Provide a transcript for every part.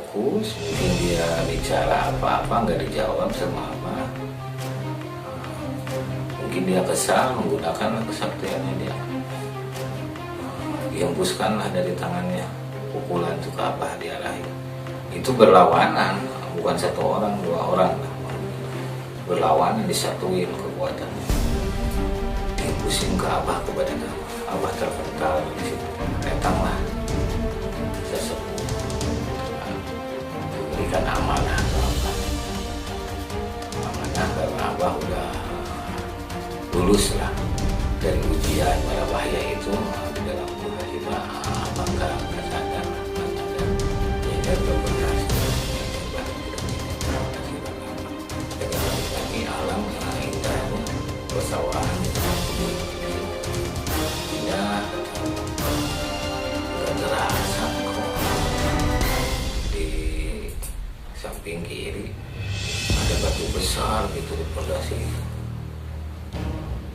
fokus, mungkin dia bicara apa-apa nggak dijawab sama abah. Mungkin dia kesal, menggunakan kesaktiannya dia. Dihembuskanlah dari tangannya pukulan itu ke abah, diarahin. Itu berlawanan, bukan satu orang, dua orang, berlawanan, disatuin kekuatannya. Dihembusin ke abah, ke badan abah terpental di situ. Datanglah sesepuh, berikan amanah ke abah. Amanah karena abah udah lulus lah dari ujian para bahaya itu. Di dalam tiba-tiba abah nggak sadar, ya dan berhasil lagi alam indahnya persawahan indah, nggak terasa kok. Di samping kiri ada batu besar gitu di pondasi itu.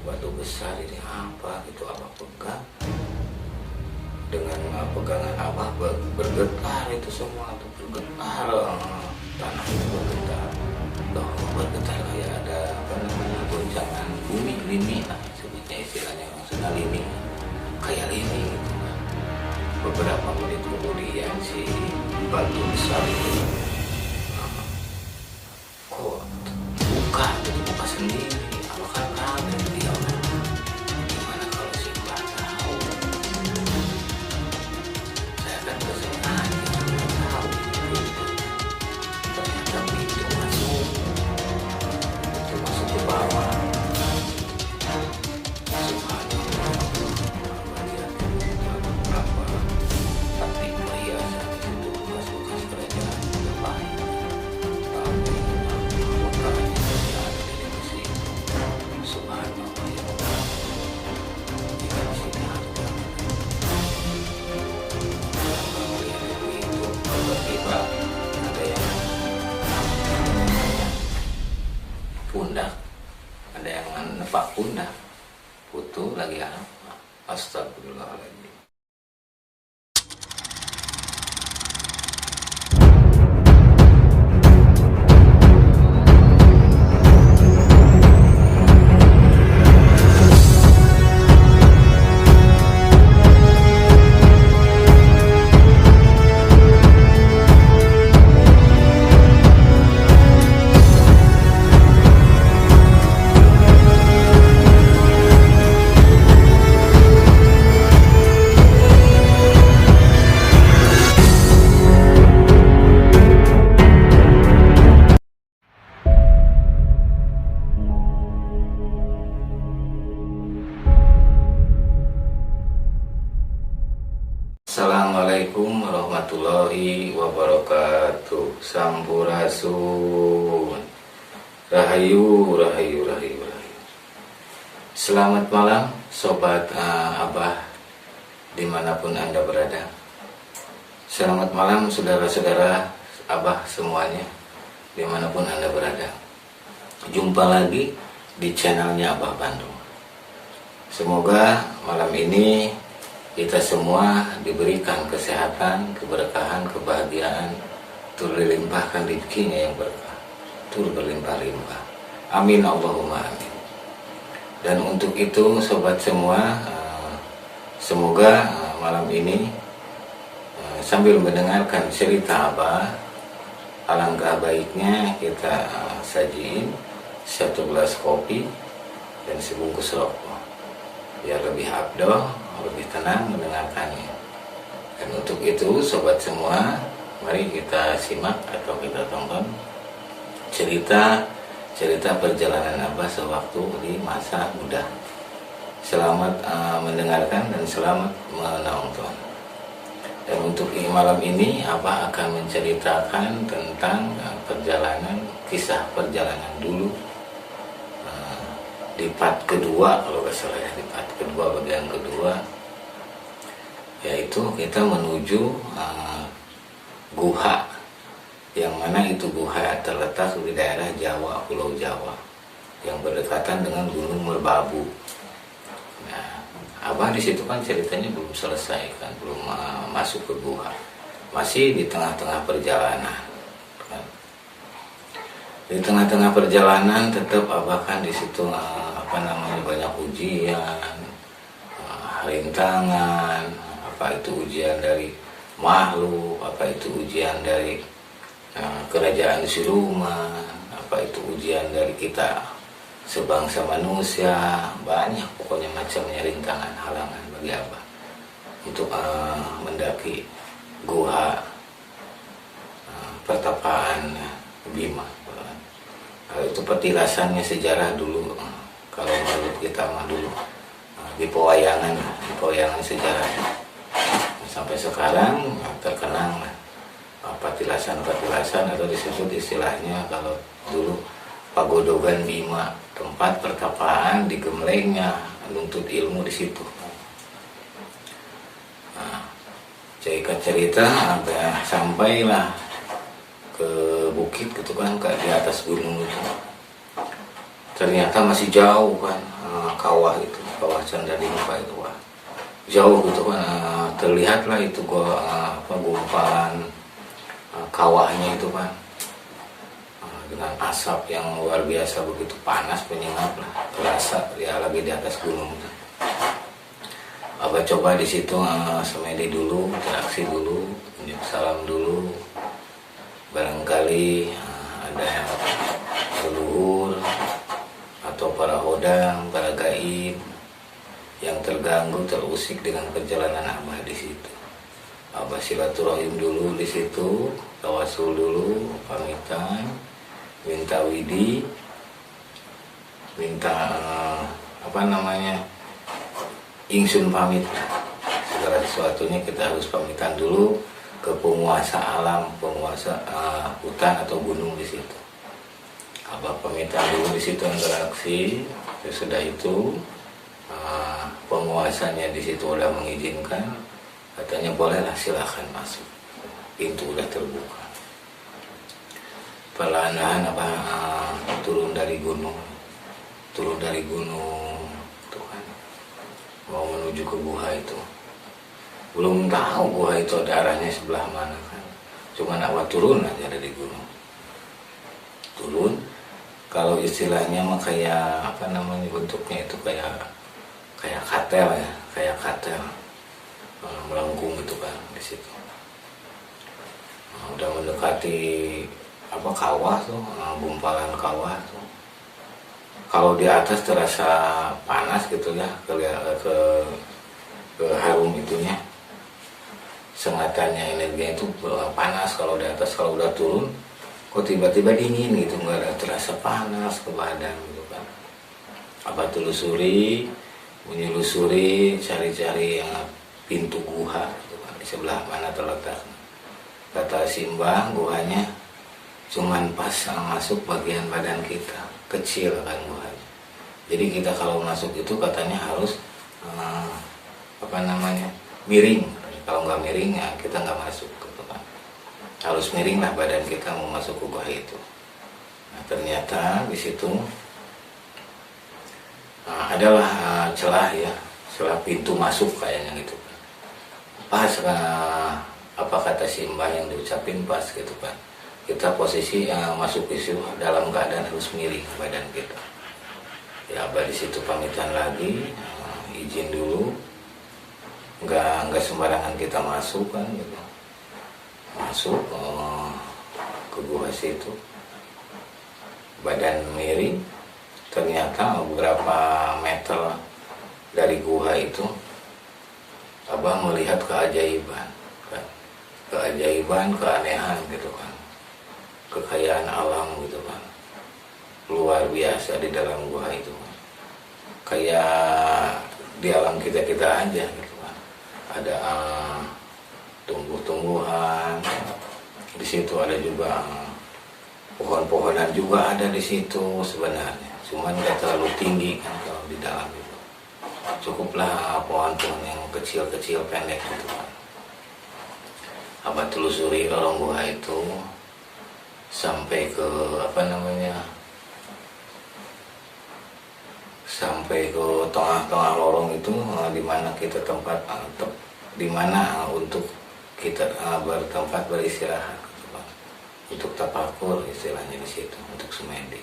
Batu besar ini apa gitu, abah pegang. Dengan pegangan abah bergetar itu semua tuh, bergetar, tanah itu bergetar. Loh, bergetar kayak ada apa namanya, goncangan bumi, lini lah sebutnya, istilahnya maksudnya lini, kayak lini gitu kan. Beberapa menit kemudian si batu besar itu kok buka gitu, buka sendiri. Abah kan kaget, dia gimana kalau si mbak tahu, saya kan kesengaja nggak tahu gitu. Ternyata pintu masuk ke bawah. Subhanallah, Abah lihat beberapa peti perhiasan itu, bekas-bekas kerajaan Majapahit. Tapi makanannya masih ada di mesin. Subhanallah, ya Allah, jika di sini ada itu, tiba-tiba ada yang pundak, ada yang nepak pundak, putu lagi apa? Astagfirullahaladzim. Assalamualaikum warahmatullahi wabarakatuh. Sampurasun. Rahayu, rahayu, rahayu, rahayu. Selamat malam sobat abah dimanapun anda berada. Selamat malam saudara-saudara abah semuanya dimanapun anda berada. Jumpa lagi di channelnya Abah Bandung. Semoga malam ini kita semua diberikan kesehatan, keberkahan, kebahagiaan, turut dilimpahkan rezekinya yang berkah, turut berlimpah-limpah. Amin Allahumma amin. Dan untuk itu sobat semua, semoga malam ini sambil mendengarkan cerita Abah, alangkah baiknya kita sajiin satu gelas kopi dan sebungkus rokok, biar lebih afdol, lebih tenang mendengarkannya. Dan untuk itu sobat semua, mari kita simak atau kita tonton cerita perjalanan Abah sewaktu di masa muda. Selamat mendengarkan dan selamat menonton. Dan untuk malam ini Abah akan menceritakan tentang kisah perjalanan dulu di part kedua, kalau nggak salah ya, di part kedua, bagian kedua, yaitu kita menuju guha, yang mana itu guha terletak di daerah Jawa, Pulau Jawa, yang berdekatan dengan Gunung Merbabu. Nah, Abah di situ kan ceritanya belum selesai kan, belum masuk ke guha. masih di tengah-tengah perjalanan. Di tengah-tengah perjalanan tetap Abah kan di situ banyak ujian, rintangan, apa itu ujian dari makhluk, apa itu ujian dari kerajaan siluman, apa itu ujian dari kita sebangsa manusia, banyak pokoknya macamnya rintangan, halangan bagi Abah untuk mendaki gua pertapaan Bima. Itu petilasannya sejarah dulu, kalau menurut kita mah dulu di pewayangan sejarah sampai sekarang terkenang petilasan atau disebut istilahnya kalau dulu Pagodogan Bima, tempat pertapaan di Gemlengnya, menuntut ilmu di situ. Cerita agak sampailah ke bukit gitu kan, ke di atas gunung itu. Ternyata masih jauh kan, kawah itu, kawah Candadingpa itu, wah jauh gitu kan, terlihatlah itu gumpalan kawahnya itu kan, dengan asap yang luar biasa, begitu panas penyengat lah, terasa dia lagi di atas gunung. Abah coba di situ semedi dulu, interaksi dulu, salam dulu, barangkali ada leluhur atau para hodang, para gaib yang terganggu, terusik dengan perjalanan Abah di situ. Abah silaturahim dulu di situ, tawasul dulu, pamitan, minta widi, minta ingsun pamit. Segala sesuatunya kita harus pamitan dulu ke penguasa alam, penguasa hutan atau gunung di situ. Abah pamitan dulu di situ, interaksi. Sesudah itu penguasanya di situ udah mengizinkan, katanya bolehlah, silakan masuk, pintu udah terbuka. Perlahan-lahan turun dari gunung tuh kan, mau menuju ke gua itu. Belum tahu gua itu ada arahnya sebelah mana kan, cuma Abah turun aja dari gunung. Turun, kalau istilahnya mah kayak bentuknya itu kayak katel ya, kayak katel melengkung gitu kan di situ. Udah mendekati kawah tuh, gumpalan kawah tuh. Kalau di atas terasa panas gitu ya, ke harum itunya, sengatannya energinya itu panas kalau di atas. Kalau udah turun kok tiba-tiba dingin gitu, nggak ada terasa panas ke badan gitu kan. Abah menyusuri, cari-cari pintu guha gitu kan, di sebelah mana terletak. Kata Simbah, guhanya cuman pas masuk bagian badan kita, kecil kan guhanya. Jadi kita kalau masuk itu katanya harus miring. Kalau nggak miring ya kita nggak masuk gitu kan. Harus miring lah badan kita mau masuk ke gua itu. Nah, ternyata di situ adalah celah pintu masuk kayaknya gitu kan. Pas apa kata Simbah yang diucapin pas gitu kan. Kita posisi masuk ke situ dalam keadaan harus miring badan kita. Ya Abah di situ pamitan lagi, izin dulu. Nggak sembarangan kita masuk kan gitu. Masuk ke gua situ, badan miring. Ternyata beberapa meter dari gua itu Abah melihat keajaiban kan? Keanehan gitu kan, kekayaan alam gitu kan, luar biasa di dalam gua itu kan. Kayak di alam kita aja gitu kan. Ada tumbuh-tumbuhan di situ, ada juga pohon-pohonan juga ada di situ sebenarnya, cuman nggak terlalu tinggi kan kalau di dalam itu. Cukuplah pohon-pohon yang kecil-kecil pendek gitu kan. Abah telusuri lorong gua itu sampai ke sampai ke tengah-tengah lorong itu, di mana kita tempat untuk kita bertempat beristirahat gitu, Pak. Untuk tafakur istilahnya di situ, untuk semedi.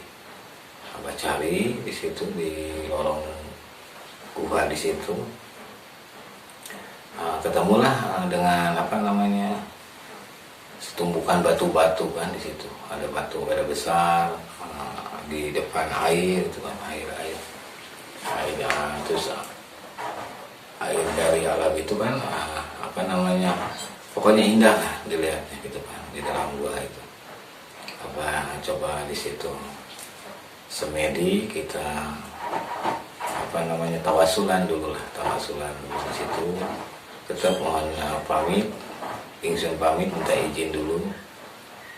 Abah cari di situ di lorong gua di situ. Ketemulah dengan setumbukan batu-batu kan di situ. Ada batu besar di depan air itu kan, airnya terus air dari alam itu kan pokoknya indah lah dilihatnya gitu kan di dalam gua itu. Coba di situ semedi kita tawasulan dulu di situ. Tetap mohon pamit, ingsun pamit minta izin dulu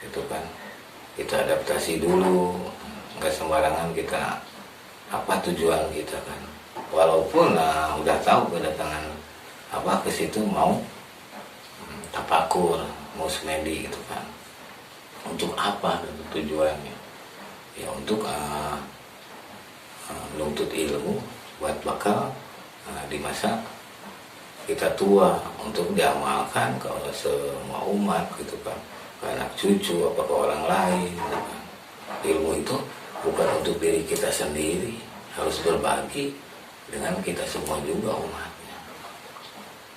itu kan, kita adaptasi dulu, nggak sembarangan kita tujuan kita kan, walaupun udah tahu kedatangan ke situ mau tafakur, mau semedi gitu kan. Untuk apa tujuannya? Ya untuk menuntut ilmu buat bakal di masa kita tua, untuk diamalkan ke semua umat gitu kan, ke anak cucu apa ke orang lain gitu kan. Ilmu itu bukan untuk diri kita sendiri, harus berbagi dengan kita semua juga umatnya.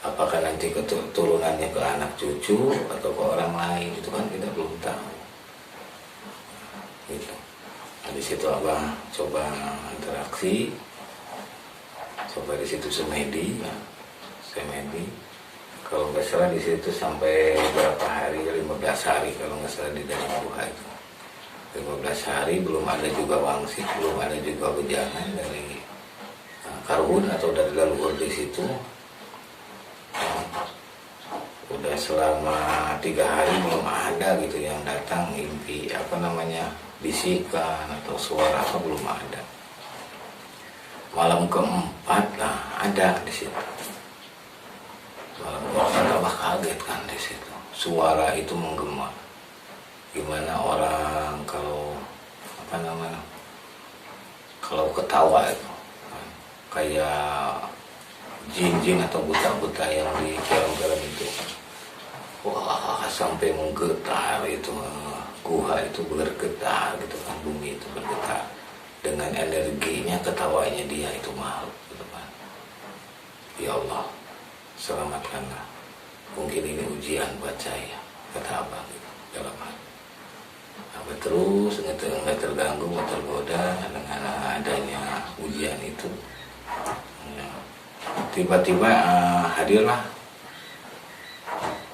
Apakah nanti keturunannya ke anak cucu atau ke orang lain itu kan kita belum tahu gitu. Di situ Abah coba interaksi, coba di situ semedi. Kalau nggak salah di situ sampai berapa hari, 15 hari kalau nggak salah di dalam gua itu. 15 hari belum ada juga wangsit, belum ada juga wejangan dari karhun atau dari leluhur di situ. Udah selama 3 hari belum ada gitu yang datang inti bisikan atau suara belum ada. Malam keempat ada di situ. Malam keempat Abah kaget kan di situ. Suara itu menggema. Gimana orang kalau ketawa itu kayak jin-jin atau buta-buta yang di film-film itu. Wah, sampai menggetar itu. Gua itu bergetar gitu kan, bumi itu bergetar dengan energinya, ketawanya dia itu makhluk gitu kan. Ya Allah, selamatkanlah, mungkin ini ujian buat saya, kata Abah gitu dalam hati. Abah terus nggak terganggu, nggak tergoda dengan adanya ujian itu ya. Tiba-tiba hadirlah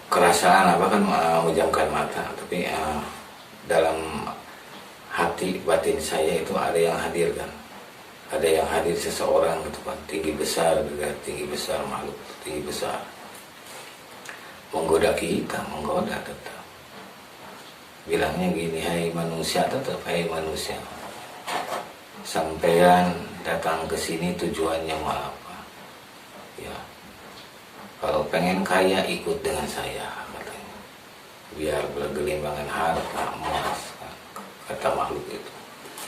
kerasaan Abah kan memejamkan mata, tapi dalam hati batin saya itu ada yang hadir kan, ada yang hadir seseorang gitu kan, tinggi besar makhluk tinggi besar, menggoda kita, tetap bilangnya gini, hai manusia, sampean datang ke sini tujuannya mau apa ya? Kalau pengen kaya ikut dengan saya, katanya, biar bergelimbangan harta emas, kata makhluk itu.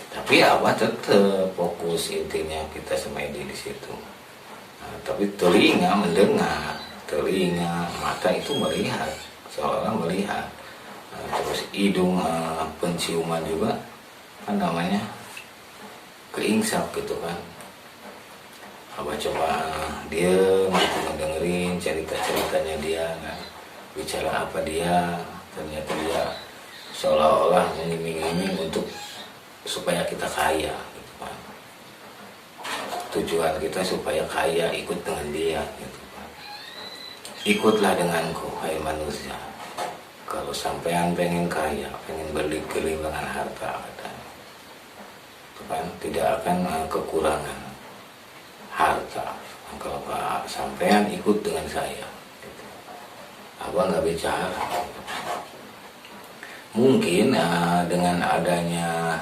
Tapi Abah tetap fokus, intinya kita semedi di situ. Tapi telinga mendengar, mata itu melihat, seolah melihat. Terus hidung penciuman juga keinsap gitu kan. Abah coba dia mendengerin cerita-ceritanya dia kan, bicara apa dia, ternyata dia seolah-olah mengiming-iming untuk supaya kita kaya gitu kan. Tujuan kita supaya kaya, ikut dengan dia gitu kan. Ikutlah denganku, hai manusia, kalau sampean pengen kaya, pengen berlimpah harta, katanya, itu kan tidak akan kekurangan harta kalau sampean ikut dengan saya gitu. Abah nggak bicara. Mungkin dengan adanya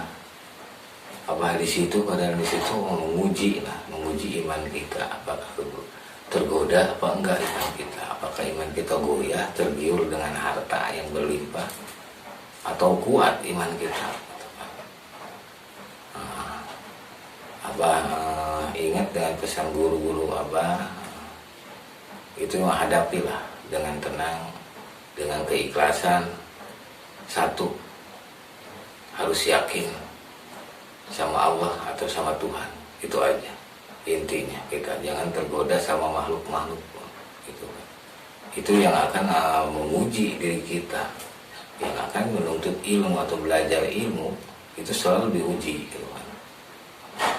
Abah di situ, padahal di situ menguji iman kita, apakah tergoda apa enggak iman kita, apakah iman kita goyah tergiur dengan harta yang berlimpah atau kuat iman kita. Abah ingat dengan pesan guru-guru Abah itu hadapilah dengan tenang, dengan keikhlasan. Satu, harus yakin sama Allah atau sama Tuhan, itu aja intinya. Kita jangan tergoda sama makhluk-makhluk gitu. Itu yang akan menguji diri kita, yang akan menuntut ilmu atau belajar ilmu, itu selalu diuji gitu kan.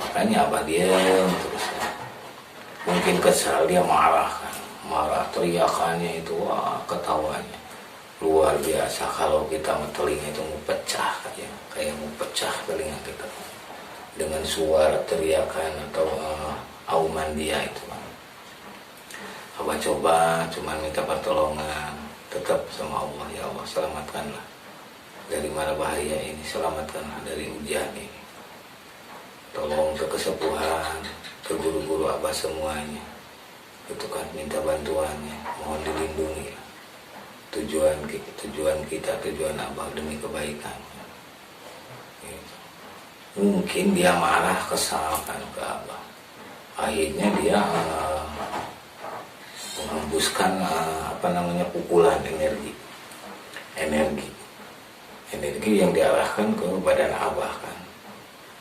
Makanya Abah diam terus kan. Mungkin kesal dia marah kan, marah, teriakannya itu wah, ketawanya luar biasa. Kalau kita telinga itu mau pecah kayak mau pecah telinga kita dengan suara teriakan atau auman dia itu kan. Abah coba cuman minta pertolongan tetap sama Allah. Ya Allah, selamatkanlah dari mara bahaya ini, selamatkanlah dari ujian ini. Tolong ke kesepuhan, ke guru-guru Abah semuanya itu kan, minta bantuannya, mohon dilindungi. Tujuan kita, tujuan Abah demi kebaikan. Gitu. Mungkin dia marah, kesal kan ke Abah, akhirnya dia menghembuskan pukulan energi yang diarahkan ke badan Abah kan,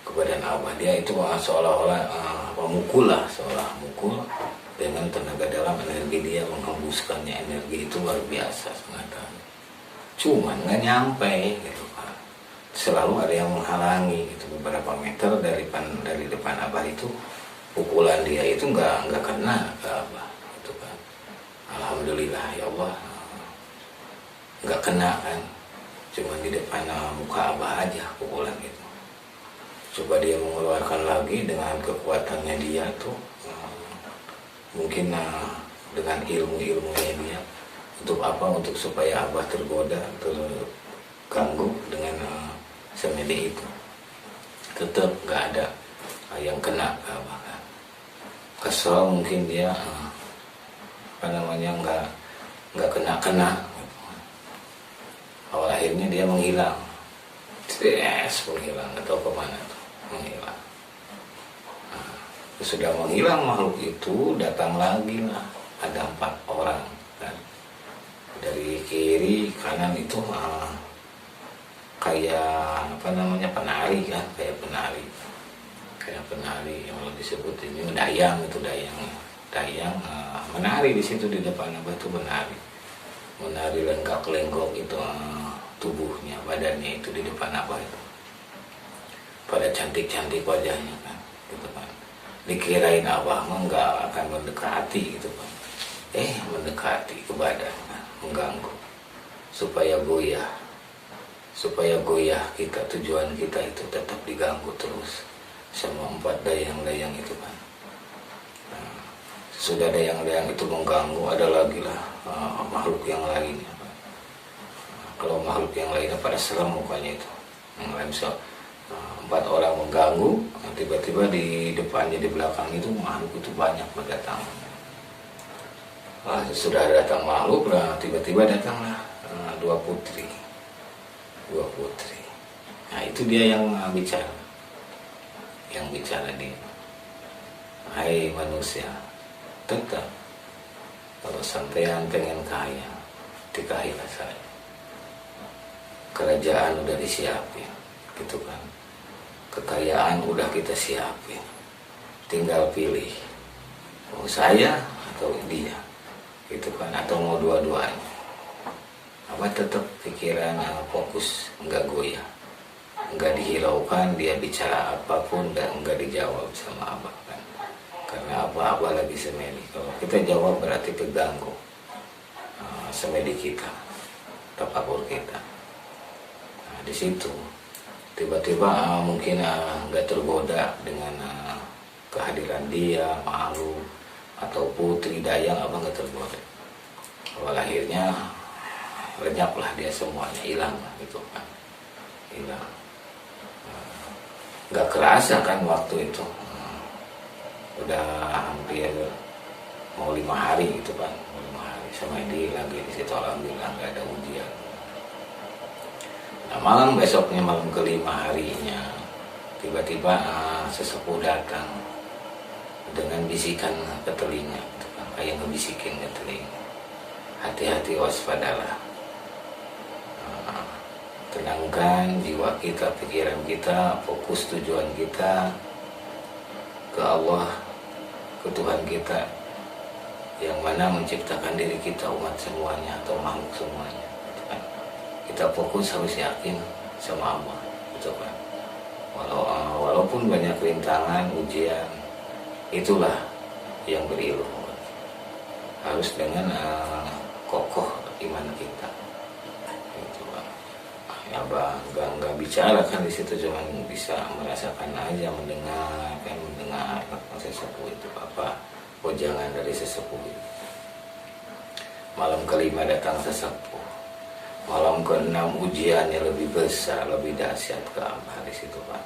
ke badan Abah. Dia itu seolah-olah memukul dengan tenaga dalam energi dia, menghembuskannya. Energi itu luar biasa sangat, cuman nggak nyampe gitu kan. Selalu ada yang menghalangi gitu, beberapa meter dari depan Abah itu pukulan dia itu nggak kena ke Abah gitu kan. Alhamdulillah ya Allah, nggak kena kan, cuma di depan muka Abah aja pukulan itu. Coba dia mengeluarkan lagi dengan kekuatannya dia tuh, mungkin dengan ilmunya dia, untuk apa, untuk supaya Abah tergoda, terganggu dengan semedi itu. Tetap nggak ada yang kena ke Abah kan. Kesel mungkin dia nggak kena. Awal akhirnya dia menghilang, menghilang atau kemana tuh, menghilang. Sudah menghilang makhluk itu, datang lagi lah, ada 4 orang kan. Dari kiri kanan itu kayak penari kan, kayak penari yang disebut ini dayang menari di situ di depan Abah itu, menari lenggak-lenggok itu tubuhnya, badannya itu di depan Abah itu, pada cantik-cantik wajahnya kan gitu kan. Dikirain Abah mah nggak akan mendekati gitu kan, mendekati ke badan kan, mengganggu supaya goyah kita. Tujuan kita itu tetap diganggu terus sama 4 dayang-dayang itu kan. Sudah dayang-dayang itu mengganggu, ada lagi lah makhluk yang lainnya kan. Kalau makhluk yang lainnya pada serem mukanya itu, yang lain 4 orang mengganggu, tiba-tiba di depannya, di belakang itu makhluk itu banyak berdatang. Sudah datang makhluk, tiba-tiba datanglah 2 putri. Nah itu dia yang bicara dia. Hai manusia, tetap kalau sampean pengen kaya, dikahilah saya. Kerajaan udah disiapin gitu kan, kekayaan udah kita siapin, tinggal pilih mau saya atau dia gitu kan, atau mau dua-duanya. Abah tetap pikiran fokus, enggak goyah, enggak dihiraukan. Dia bicara apapun dan enggak dijawab sama Abah kan, karena Abah lagi semedi. Kalau kita jawab berarti terganggu semedi kita, tafakkur kita. Nah, di situ tiba-tiba mungkin nggak tergoda dengan kehadiran dia, makhluk atau putri dayang. Abah nggak tergoda. Awal akhirnya lenyaplah dia semuanya, hilang gitu kan, hilang. Nggak kerasa kan waktu itu, udah hampir mau 5 hari gitu kan, mau 5 hari sama ini lagi di situ. Alhamdulillah nggak ada ujian. Nah, malam besoknya, malam ke-5 harinya, tiba-tiba sesepuh datang dengan bisikan ke telinga gitu kan, kayak ngebisikin ke telinga, hati-hati, waspadalah, tenangkan jiwa kita, pikiran kita, fokus tujuan kita ke Allah, ke Tuhan kita yang mana menciptakan diri kita, umat semuanya atau makhluk semuanya. Kita fokus, harus yakin sama Allah, gitu kan. Walaupun banyak rintangan, ujian, itulah yang berilmu. Harus dengan kokoh iman kita. Gitu kan. Ya nggak bicara kan di situ, cuma bisa merasakan aja, mendengar sesepuh itu apa jangan dari sesepuh itu. Malam kelima datang sesepuh. Malam keenam ujiannya lebih besar, lebih dahsyat ke Abah di situ Pak.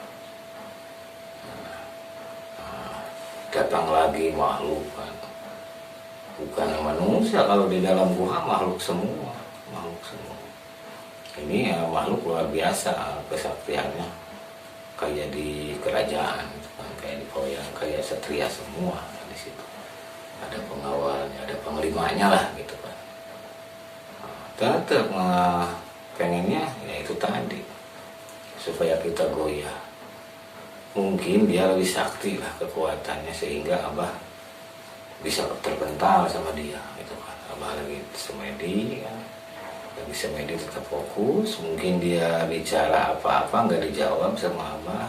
Datang lagi makhluk kan. Bukan manusia, kalau di dalam gua makhluk semua. Ini ya makhluk luar biasa kesaktiannya, kayak di kerajaan, kan, kayak di koyang, kayak satria semua di situ. Ada pengawalnya, ada penglimanya lah gitu kan. Tetap pengennya ya itu tadi, supaya kita goyah. Mungkin dia lebih sakti lah kekuatannya, sehingga Abah bisa terpental sama dia gitu kan. Abah lagi semedi kan, lagi semedi tetap fokus. Mungkin dia bicara apa-apa nggak dijawab sama Abah.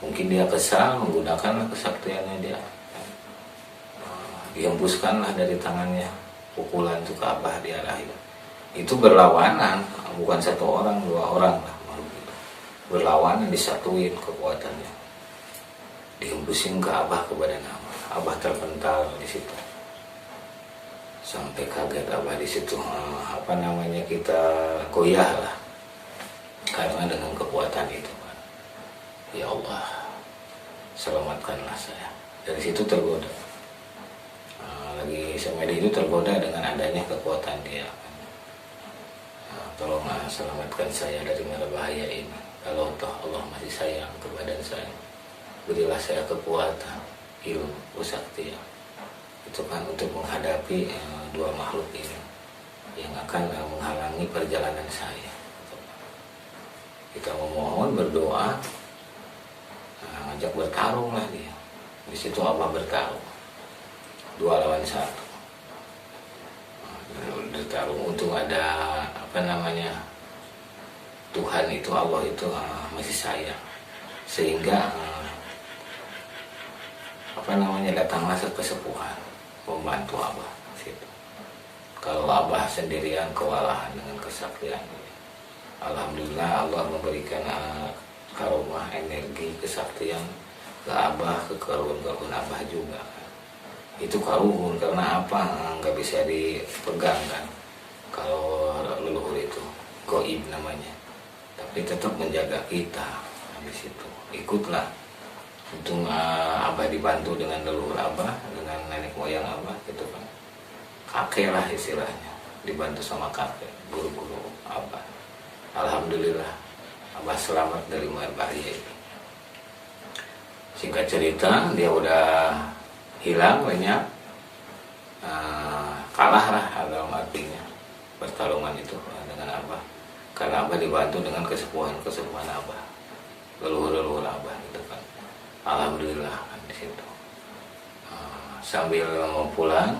Mungkin dia kesal, menggunakanlah kesaktiannya dia. Dihembuskanlah dari tangannya pukulan itu ke Abah, diarahin. Itu berlawanan, bukan satu orang, dua orang lah makhluk itu. Berlawanan, disatuin kekuatannya. Dihembusin ke Abah, ke badan Abah. Abah terpental di situ. Sampai kaget Abah di situ. Kita goyah lah. Karena dengan kekuatan itu kan. Ya Allah, selamatkanlah saya. Dari situ tergoda. Lagi semedi itu tergoda dengan adanya kekuatan dia. Tolong selamatkan saya dari mara bahaya ini. Kalau toh Allah masih sayang ke badan saya, berilah saya kekuatan, ilmu, kesaktian. Itu kan untuk menghadapi dua makhluk ini yang akan menghalangi perjalanan saya. Kita memohon, berdoa, ngajak bertarung lah dia. Di situ Abah bertarung, 2 lawan 1. Bertarung untuk ada Tuhan itu, Allah itu masih sayang, sehingga datanglah kesepuhan membantu Abah situ. Kalau Abah sendirian kewalahan dengan kesaktian, alhamdulillah Allah memberikan karomah, energi, kesaktian ke Abah, ke karuhun Abah juga. Itu karuhun karena apa? Nggak bisa dipegang kan. Kalau leluhur itu goib namanya, tapi tetap menjaga kita di situ. Ikutlah. Untung Abah dibantu dengan leluhur Abah, dengan nenek moyang Abah gitu kan. Kakek lah istilahnya, dibantu sama kakek, guru-guru Abah. Alhamdulillah Abah selamat dari bahaya itu. Singkat cerita, dia udah hilang banyak, kalah lah dalam artinya pertarungan itu dengan Abah, karena Abah dibantu dengan kesepuhan Abah, leluhur Abah gitu kan. Alhamdulillah kan di situ. Sambil mau pulang,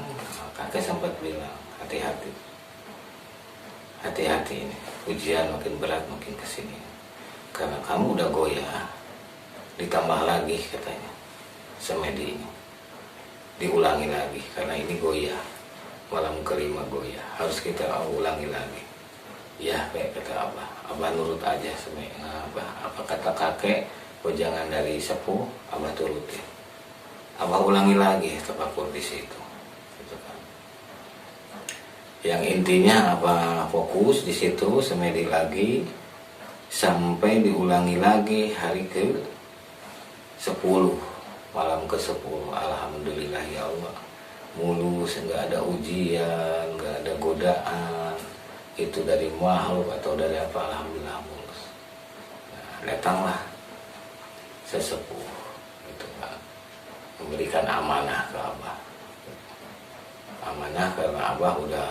kakek sempat bilang, hati-hati ini, ujian makin berat makin kesini, karena kamu udah goyah, ditambah lagi katanya semedi ini, diulangi lagi karena ini goyah, malam kelima goyah, harus kita ulangi lagi. Ya kayak kata Abah nurut aja apa kata kakek, jangan dari sepuh, Abah turutin. Abah ulangi lagi tafakur di situ, gitu kan. Yang intinya Abah fokus di situ, semedi lagi sampai diulangi lagi hari ke-10, malam ke-10. Alhamdulillah ya Allah, mulus, nggak ada ujian, nggak ada godaan, itu dari makhluk atau dari apa, alhamdulillah mulus. Datanglah sesepuh itu kan, memberikan amanah ke Abah. Amanah karena Abah udah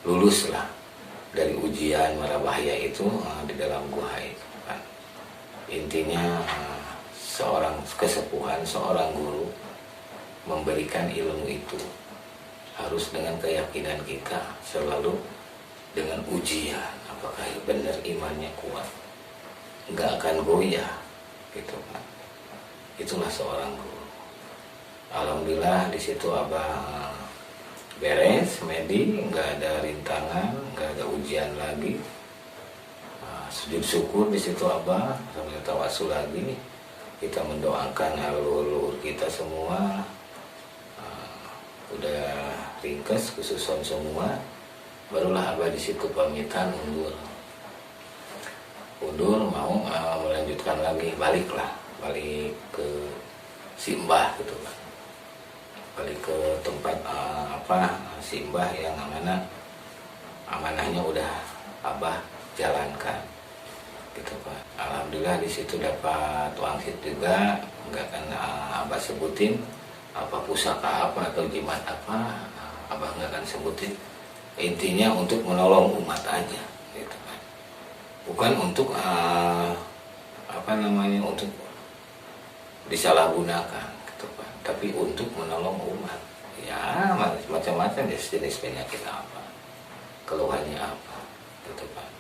lulus lah dari ujian mara bahaya itu di dalam gua itu kan. Intinya seorang kesepuhan, seorang guru memberikan ilmu itu harus dengan keyakinan kita selalu dengan ujian, apakah benar imannya kuat, nggak akan goyah gitu kan. Itulah seorang guru. Alhamdulillah di situ Abah beres, medi, nggak ada rintangan, nggak ada ujian lagi. Sujud syukur di situ Abah sambil tawasul lagi. Kita mendoakan leluhur kita semua udah ringkes, khususon semua. Barulah Abah di situ pamitan undur mau melanjutkan lagi, balik ke Simbah gitu kan, balik ke tempat Simbah yang amanahnya udah Abah jalankan gitu kan. Alhamdulillah di situ dapat wangsit juga, nggak kena Abah sebutin apa pusaka apa atau jimat apa, Abah nggak akan sebutin. Intinya untuk menolong umat aja gitu kan, bukan untuk untuk disalahgunakan gitu kan, tapi untuk menolong umat. Ya macam-macam jenis penyakit apa, keluhannya apa gitu kan.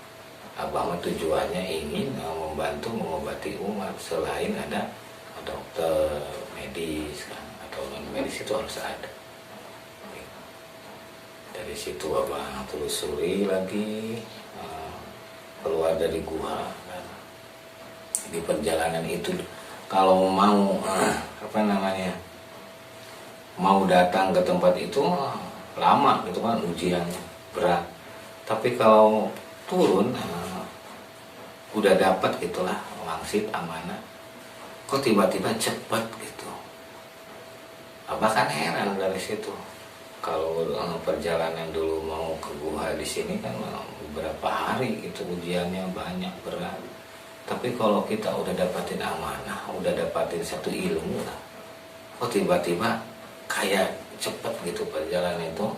Abah mah tujuannya ingin membantu mengobati umat, selain ada dokter medis kan, atau non medis itu harus ada. Dari situ Abah telusuri lagi, keluar dari gua kan. Di perjalanan itu kalau mau mau datang ke tempat itu lama gitu kan, ujiannya berat. Tapi kalau turun udah dapat gitulah wangsit amanah, kok tiba-tiba cepat gitu. Abah kan heran dari situ. Kalau perjalanan dulu mau ke gua di sini kan beberapa hari itu ujiannya banyak, berat. Tapi kalau kita udah dapatin amanah, udah dapatin satu ilmu lah, kok tiba-tiba kayak cepet gitu perjalanan itu,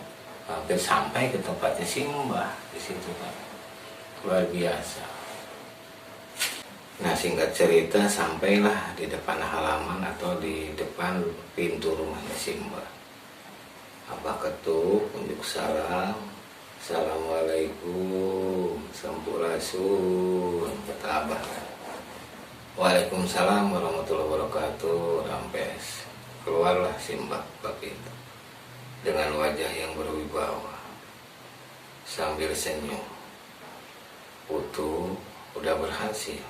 hampir sampai ke tempatnya Simbah di situ kan, luar biasa. Nah singkat cerita sampailah di depan halaman atau di depan pintu rumahnya Simbah. Abah ketuk, unjuk salam, assalamualaikum, sampurasun, kata Abah. Waalaikumsalam warahmatullahi wabarakatuh. Rampes keluarlah Simbah bab itu dengan wajah yang berwibawa sambil senyum. Putu udah berhasil,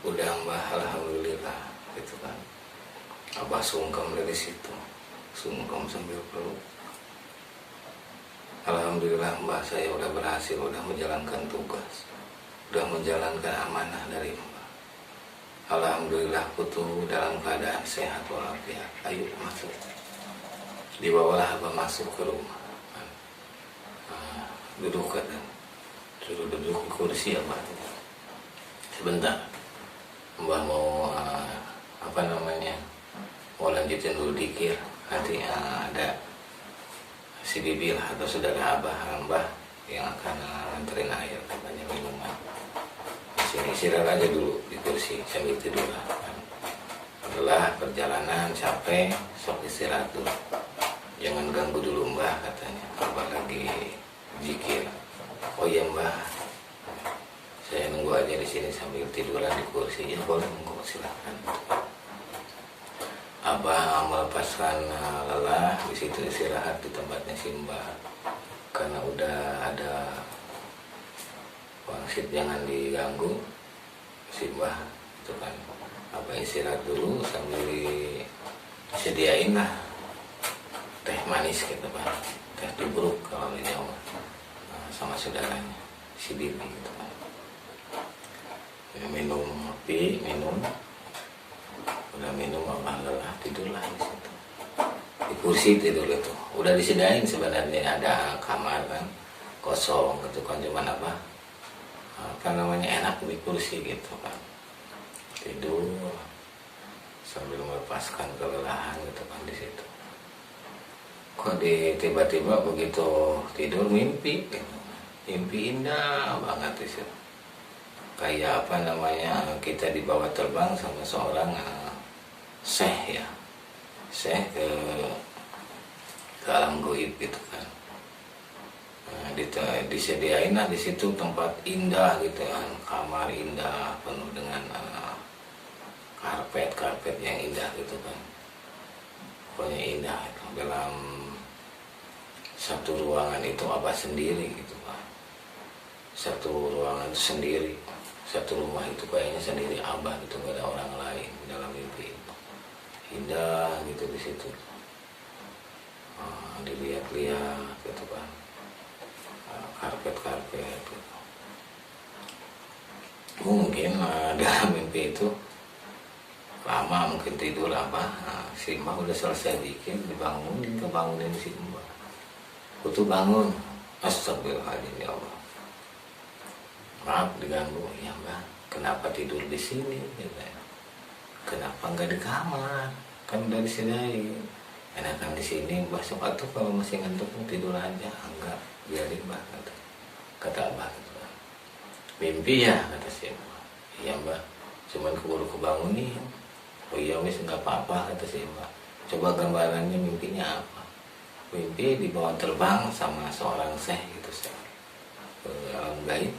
udah Mbah, alhamdulillah gitu kan. Abah sungkem dari situ, sungkem sambil peluk. Alhamdulillah Mbah, saya udah berhasil, udah menjalankan tugas, udah menjalankan amanah dari Mbah. Alhamdulillah Putu dalam keadaan sehat walafiat. Ayo masuk. Dibawalah Abah masuk ke rumah. Duduk kan, suruh duduk di kursi Abah. Sebentar, Mbah mau mau lanjutin dulu dikir. Nanti ada si bibi lah atau saudara Mbah yang akan nganterin air, katanya minuman. Sini istirahat aja dulu di kursi sambil tidur lah. Adalah perjalanan capek, sok istirahat dulu. Jangan ganggu dulu Mbah, katanya. Abah lagi zikir. Oh iya Mbah, saya nunggu aja di sini sambil tiduran di kursi. Ya boleh, nunggu, silakan. Abah melepaskan lelah di situ, istirahat di tempatnya Simbah karena udah ada wangsit, jangan diganggu Simbah itu kan. Abah istirahat dulu sambil disediain lah teh manis gitu kan, teh tubruk kalau di Jawa, sama saudaranya si bibi gitu kan. Minum kopi, udah minum Abah lelah, tidurlah di situ di kursi tidur itu. Udah disediain sebenarnya, ada kamar kan kosong gitu kan, cuman enak di kursi gitu kan, tidur sambil melepaskan kelelahan gitu kan di situ. Kok tiba-tiba begitu tidur mimpi gitu. mimpi indah banget itu. Kayak apa namanya, kita dibawa terbang sama seorang syekh ya, syekh ke alam goib gitu kan. Nah, disediain lah di situ tempat indah gitu kan, kamar indah penuh dengan karpet yang indah gitu kan. Pokoknya indah itu. Dalam satu ruangan itu abah sendiri gitu Pak. Satu ruangan itu sendiri, satu rumah itu kayaknya sendiri abah gitu, gak ada orang lain dalam mimpi itu. Indah gitu di situ. Dilihat-lihat gitu kan. Karpet gitu. Mungkin dalam mimpi itu lama mungkin tidur apa, si Mbah udah selesai dikit, kebangunin si Mbah. Aku bangun, astagfirullahaladzim ya Allah. Maaf diganggu, ya Mbah. Kenapa tidur di sini? Gitu. Kenapa nggak di kamar? Kan udah disediain. Enakan di sini, Mbah sok atuh kalau masih ngantuk tidur aja. Enggak, biarin Mbah kata Abah gitu. Mimpi ya kata si Mbah. Iya Mbah, cuman keburu kebangunin. Oh iya wis nggak apa-apa kata si Mbah. Coba gambarannya mimpinya apa? Mimpi dibawa terbang sama seorang syekh gitu, syekh ke alam gaib.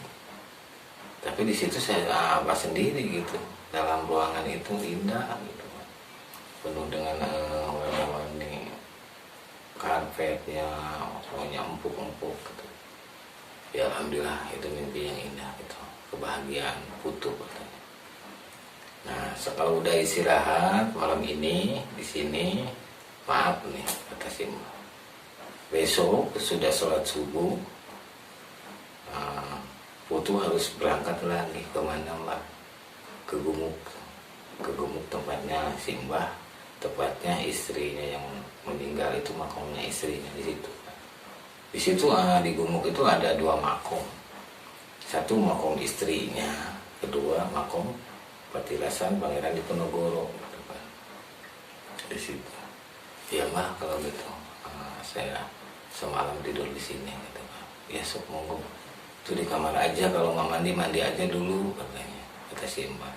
Tapi di situ saya Abah sendiri gitu. Dalam ruangan itu indah gitu. Penuh dengan warna-warni karpetnya, semuanya empuk-empuk gitu. Ya alhamdulillah itu mimpi yang indah gitu. Kebahagiaan putu katanya. Nah, kalau udah istirahat malam ini di sini, maaf nih kata si Mbah. Besok sudah sholat subuh, putu harus berangkat lagi kemana Mbah? Ke Gumuk tempatnya si Mbah, tepatnya istrinya yang meninggal itu makamnya istrinya di situ. Di situ di Gumuk itu ada 2 makom. Satu makom istrinya, kedua makom Patilasan Pangeran Diponegoro gitu kan. Di situ. Ya Mbah kalau gitu saya semalam tidur di sini gitu kan. Ya sok monggo. Itu di kamar aja, kalau nggak mandi aja dulu katanya. Kata si Mbah.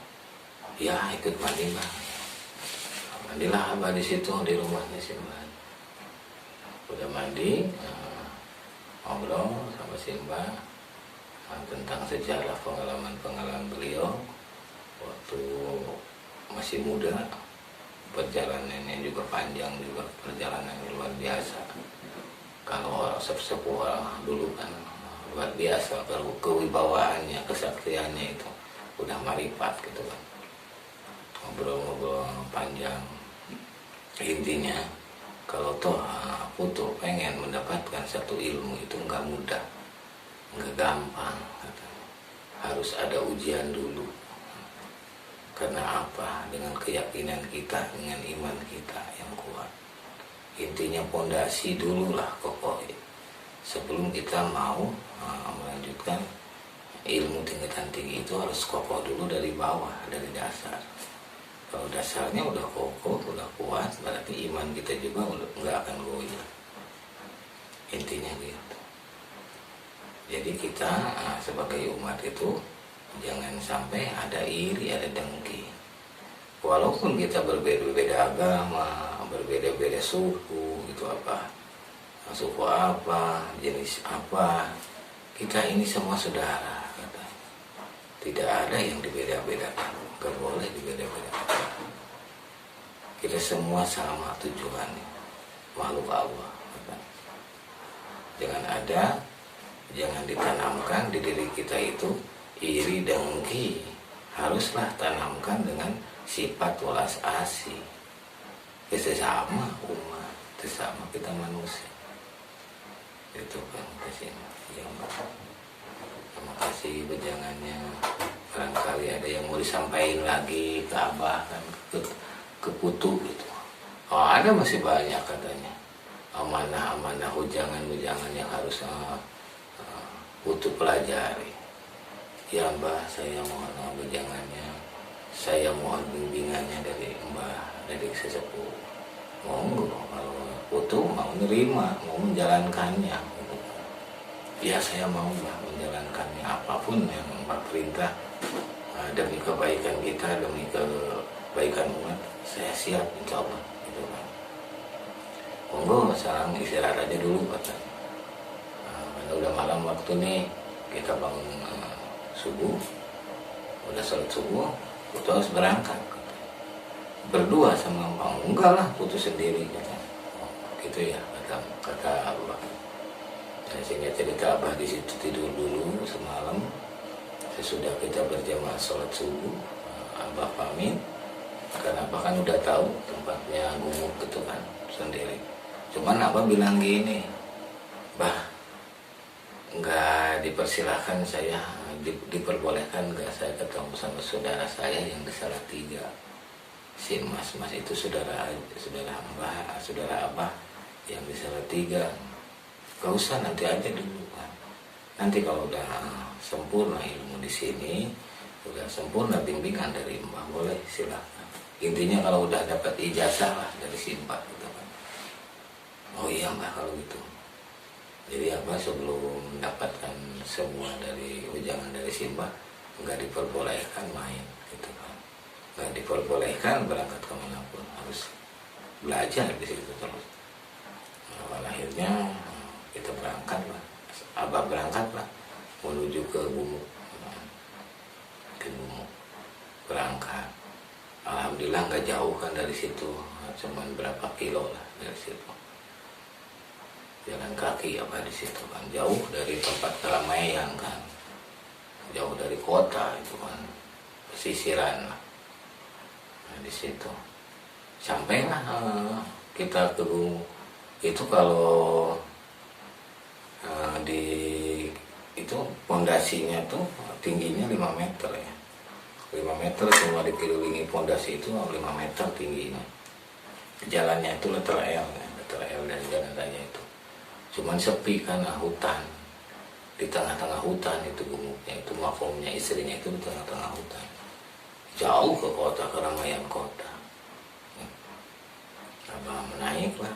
Ya ikut mandi Mbah. Mandilah Abah di situ di rumahnya si Mbah. Udah mandi, ngobrol sama si Mbah tentang sejarah pengalaman beliau waktu masih muda. Perjalanannya juga panjang, juga perjalanan luar biasa. Kalau sepuh dulu kan luar biasa, kalau kewibawaannya, kesaktiannya itu udah marifat gitu kan. Ngobrol panjang. Intinya kalau toh putu pengen mendapatkan satu ilmu itu nggak mudah, nggak gampang, harus ada ujian dulu. Karena apa? Dengan keyakinan kita, dengan iman kita yang kuat. Intinya pondasi dulu lah kokoh. Sebelum kita mau melanjutkan ilmu tingkatan tinggi itu harus kokoh dulu dari bawah, dari dasar. Kalau dasarnya udah kokoh, udah kuat, berarti iman kita juga nggak akan goyah. Intinya gitu. Jadi kita sebagai umat itu jangan sampai ada iri, ada dengki. Walaupun kita berbeda-beda agama, berbeda-beda suku, itu apa, suku apa, jenis apa, kita ini semua saudara. Kata. Tidak ada yang dibeda-bedakan, gak boleh dibeda-bedakan. Kita semua sama tujuannya, makhluk Allah. Kata. Jangan ditanamkan di diri kita itu iri dengki. Haruslah tanamkan dengan sifat welas asih. Sesama umat, sesama kita manusia. Itu kan kesini. Ya, terima kasih bejangannya. Barangkali ada yang mau disampaikan lagi ke Abah kan, ke Putu gitu. Oh ada masih banyak katanya. Amanah-amanah ujangan-ujangan yang harus Putu pelajari. Ya Mbah, saya mohon bejangannya, saya mohon bimbingannya dari Mbah, dari sesepuh. Monggo kalau Putu mau nerima, mau menjalankannya. ya saya mau lah menjalankannya apapun yang Pak perintah, demi kebaikan kita, demi kebaikan umat, saya siap insya Allah gitu kan. Monggo sekarang istirahat aja dulu kata. Karena udah malam waktu nih, kita bangun subuh, udah sholat subuh, kita harus berangkat kata. Berdua sama Bang, enggak lah putus sendiri kata. Gitu ya kata Allah. Sehingga cerita Abah di situ tidur dulu semalam. Sesudah kita berjamaah sholat subuh, Abah pamit. Karena Abah kan udah tahu tempatnya gumuk gitu kan sendiri. Cuman Abah bilang gini, Bah, nggak dipersilahkan saya, diperbolehkan nggak saya ketemu sama saudara saya yang di Salatiga. Si Mas itu saudara Abah yang di Salatiga. Gak usah, nanti aja dulu kan. Nanti kalau udah sempurna ilmu di sini, udah sempurna bimbingan dari Mbah, boleh silakan. Intinya kalau udah dapat ijazah lah dari si Mbah gitu kan. Oh iya Mbah kalau gitu. Jadi Abah sebelum mendapatkan semua dari ujangan dari si Mbah, nggak diperbolehkan main gitu kan. Nggak diperbolehkan berangkat kemanapun, harus belajar di situ terus. Nah, akhirnya kita berangkat lah, Abah berangkat lah menuju ke Gumuk, berangkat. Alhamdulillah nggak jauh kan dari situ, cuman berapa kilo lah dari situ. Jalan kaki apa di situ kan, jauh dari tempat keramaian kan, jauh dari kota itu kan, pesisiran lah. Nah, di situ sampailah kita ke Gumuk. Itu kalau di itu pondasinya tuh tingginya 5 meter ya, 5 meter semua dikelilingi pondasi itu 5 meter tingginya. Jalannya itu letter L ya, letter L dari jalan raya itu. Cuman sepi karena hutan, di tengah-tengah hutan itu Gumuknya, itu makomnya istrinya itu di tengah-tengah hutan, jauh ke kota, keramaian kota. Abah menaik lah.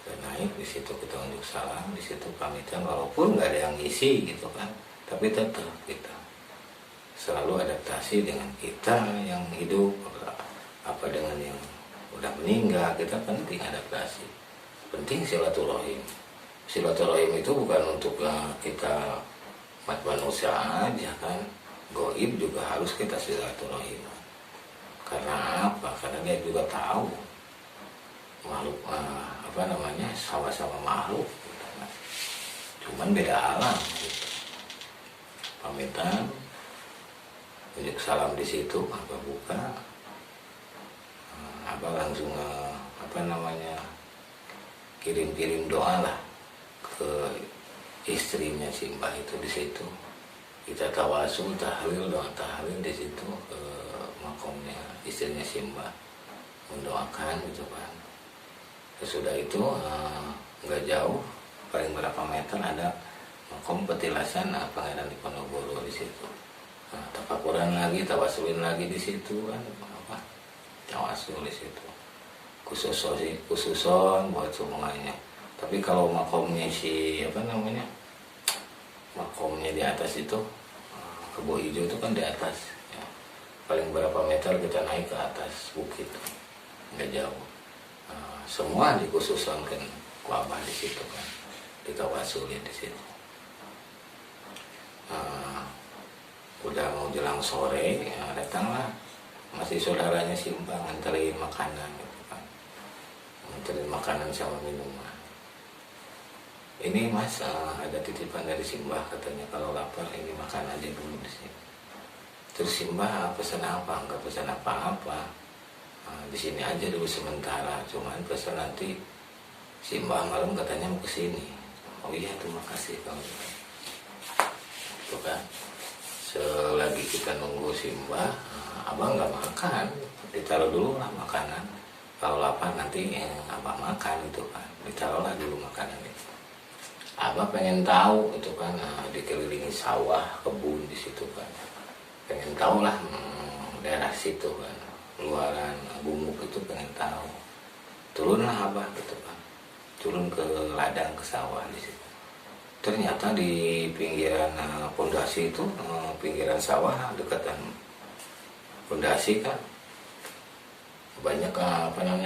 Dan naik di situ kita unjuk salam, di situ pamitan, walaupun nggak ada yang isi gitu kan, tapi tetap kita selalu adaptasi dengan kita yang hidup, apa dengan yang udah meninggal, kita penting adaptasi, penting silaturahim. Silaturahim itu bukan untuk kita umat manusia aja kan, goib juga harus kita silaturahim. Karena apa? Karena dia juga tahu makhluk sama-sama makhluk gitu kan. Cuman beda alam gitu. Pamitan, unjuk salam di situ, Abah buka, Abah langsung kirim doa lah ke istrinya si Mbah itu di situ. Kita tawasul, tahlil, doa tahlil di situ ke makomnya istrinya si Mbah, mendoakan gitu kan. Sesudah itu nggak jauh, paling berapa meter ada makom petilasan Pangeran Diponegoro di situ. Nah, tafakuran lagi, tawasulin lagi di situ kan, apa? Tawasul di situ. Khususon buat semuanya. Tapi kalau makomnya makomnya di atas itu, Kebo Hijau itu kan di atas. Ya. Paling berapa meter kita naik ke atas bukit, nggak jauh. Semua dikhususkan ku Abah di situ kan, ditawasulin di situ. Udah mau jelang sore, ya datanglah masih saudaranya si Mbah nganterin makanan gitu kan, nganterin makanan sama minuman. Ini Mas, ada titipan dari si Mbah katanya, kalau lapar ini makan aja dulu di sini. Terus si Mbah pesan apa? Enggak pesan apa-apa. Di sini aja dulu sementara, cuman pesan nanti si Mbah malam katanya mau kesini. Oh iya, terima kasih kamu. Tuh kan, selagi kita nunggu si Mbah, Abah nggak makan, ditaruh dulu lah makanan. Kalau lapar nanti Abah makan itu kan, ditaruhlah dulu makanan itu. Abah pengen tahu itu kan, dikelilingi sawah, kebun di situ kan, pengen tahu lah daerah situ kan, luaran Gumuk itu pengen tahu. Turunlah Abah gitu kan, turun ke ladang, ke sawah di situ. ternyata di pinggiran pondasi itu, pinggiran sawah dekatan pondasi kan banyak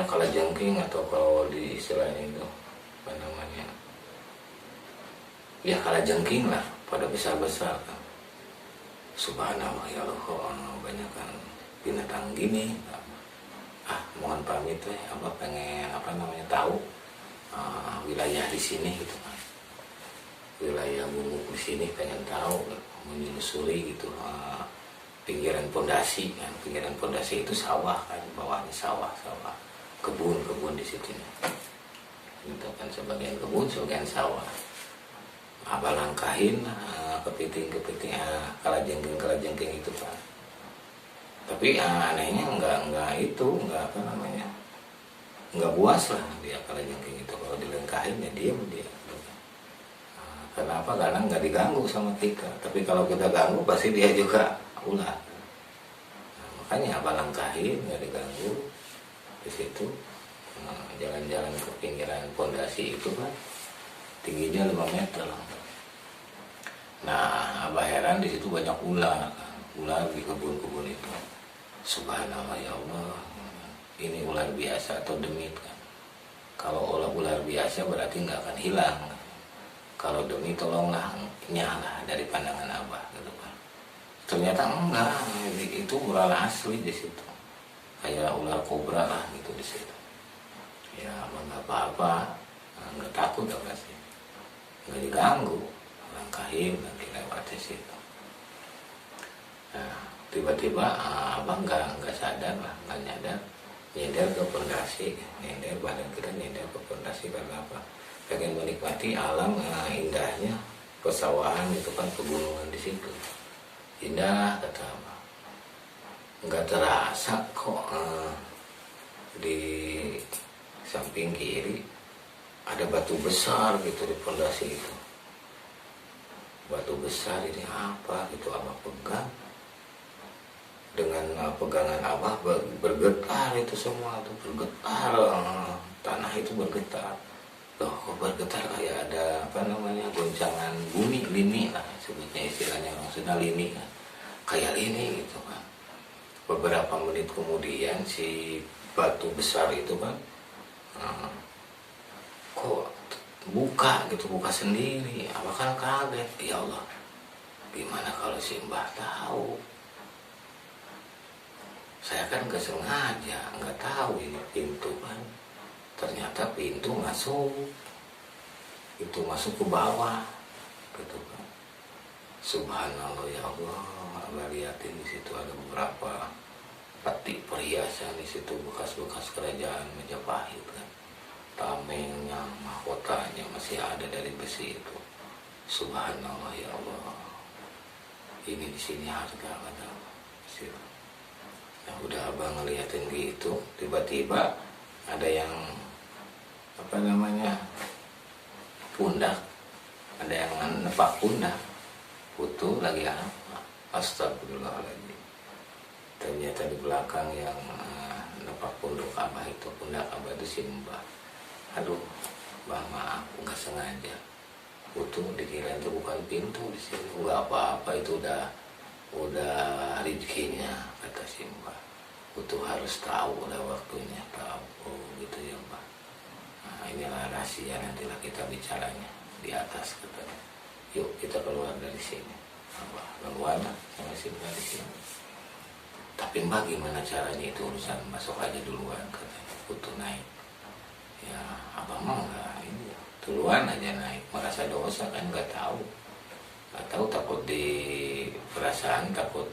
kalajengking, atau kalau di istilahnya itu apa namanya, ya kalajengking lah, pada besar-besar kan. Subhanallah ya Allah, banyak kan binatang gini. Mohon pamit abah pengen tahu wilayah di sini gitu kan, wilayah Gumuk di sini pengen tahu, menyusuri gitu. Pinggiran pondasi kan, pinggiran pondasi itu sawah kan, bawahnya sawah, kebun di situ gitu kan, sebagian kebun, sebagian sawah. Abah langkahin kepiting kalajengking itu kan. Tapi anehnya nggak buas lah dia kalajengking itu. Kalau dilengkahin ya diam dia. Kenapa? Karena nggak diganggu sama kita. Tapi kalau kita ganggu pasti dia juga ular. Makanya abah langkahin nggak diganggu di situ. Jalan-jalan ke pinggiran pondasi itu kan tingginya 5 meter. Nah, abah heran di situ banyak ular kan. Ular di kebun-kebun itu. Subhanallah ya Allah, ini ular biasa atau demit kan. Kalau ular biasa berarti nggak akan hilang kan. Kalau demit tolonglah nyala dari pandangan abah gitu kan. Ternyata enggak, itu ular asli di situ. Kayak ular kobra lah gitu di situ. Ya nggak apa-apa, nggak takut apa sih, nggak diganggu, langkahin nanti lewat di situ. Nah, tiba-tiba abah nggak sadar lah, nggak nyadar, nyender ke pondasi, badan kita nyender ke pondasi. Karena apa? Pengen menikmati alam indahnya pesawahan itu kan, pegunungan di situ indah kata abah. Nggak terasa kok di samping kiri ada batu besar gitu di pondasi itu. Batu besar ini apa gitu, abah pegang. Dengan pegangan abah bergetar itu semua tuh, bergetar, tanah itu bergetar. Loh, kok bergetar, kayak ada goncangan bumi, lini lah sebutnya, istilahnya maksudnya lini kan. Kayak lini gitu kan. Beberapa menit kemudian si batu besar itu kan kok buka sendiri. Abah kan kaget, ya Allah, gimana kalau si Mbah tahu? Saya kan gak sengaja, nggak tahu ini pintu kan. Ternyata pintu masuk ke bawah gitu kan. Subhanallah ya Allah, abah lihatin di situ ada beberapa peti perhiasan di situ, bekas-bekas kerajaan Majapahit kan. Tamengnya, mahkotanya masih ada dari besi itu. Subhanallah ya Allah, ini di sini harga kata situ. Nah, udah abah ngeliatin gitu, tiba-tiba ada yang pundak, ada yang nepak pundak, putu lagi apa? Astagfirullahaladzim. Ternyata di belakang yang nepak pundak abah itu si Mbah. Aduh, Mbah maaf, nggak sengaja. Putu dikira itu bukan pintu di sini. Nggak apa-apa, itu udah rezekinya kata si Mbah. Putu harus tahu, udah waktunya tahu. Oh gitu ya Mbah. Nah, inilah rahasia, nantilah kita bicaranya di atas katanya. Yuk kita keluar dari sini. Mbah keluar lah sama si Mbah di sini. Tapi Mbah gimana caranya, itu urusan, masuk aja duluan katanya. Putu naik. Ya abah mah enggak, ini duluan aja naik, merasa dosa kan, nggak tahu takut di perasaan, takut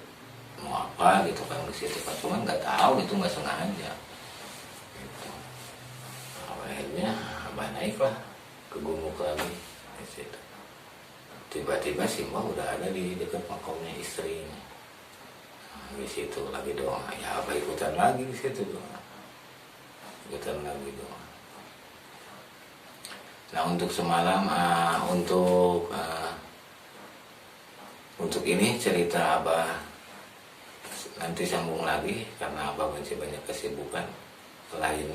mau apa gitu kan di situ kan, cuman nggak tahu, itu nggak sengaja gitu. Akhirnya abah naik lah ke Gumuk lagi di situ. Tiba-tiba si Mbah udah ada di dekat makamnya istrinya. Nah, di situ lagi doa, ya abah ikutan lagi di situ doa, ikutan lagi doa. Nah untuk semalam, untuk ini cerita abah nanti sambung lagi, karena abah masih banyak kesibukan lain.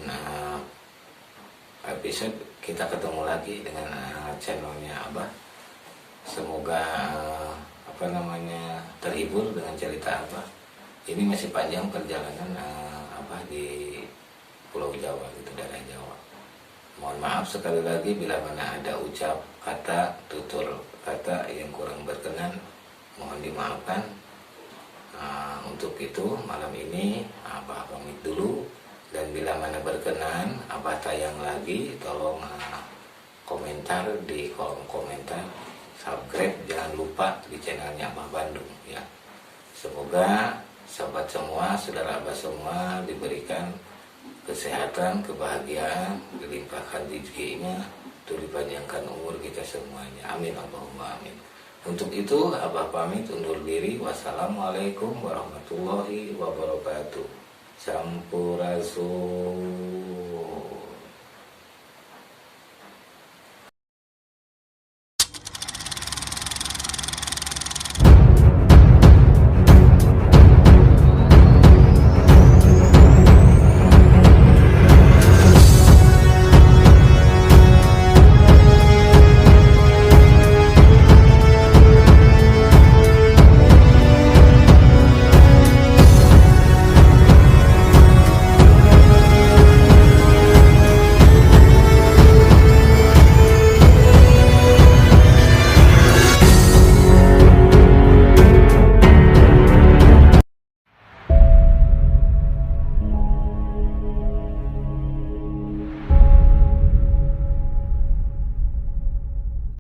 Episode kita ketemu lagi dengan channelnya abah Semoga terhibur dengan cerita Abah. Ini masih panjang perjalanan Abah di Pulau Jawa gitu, daerah Jawa. Mohon maaf sekali lagi bila mana ada ucap kata, tutur kata yang kurang berkenan, mohon dimaafkan. Untuk itu malam ini Abah pamit dulu, dan bila mana berkenan Abah tayang lagi, tolong komentar di kolom komentar, subscribe jangan lupa di channelnya Abah Bandung ya. Semoga sahabat semua, saudara Abah semua diberikan kesehatan, kebahagiaan, dilimpahkan rezekinya, dipanjangkan umur kita semuanya. Amin Allahumma amin. Untuk itu Abah pamit undur diri. Wassalamualaikum warahmatullahi wabarakatuh. Sampurasun.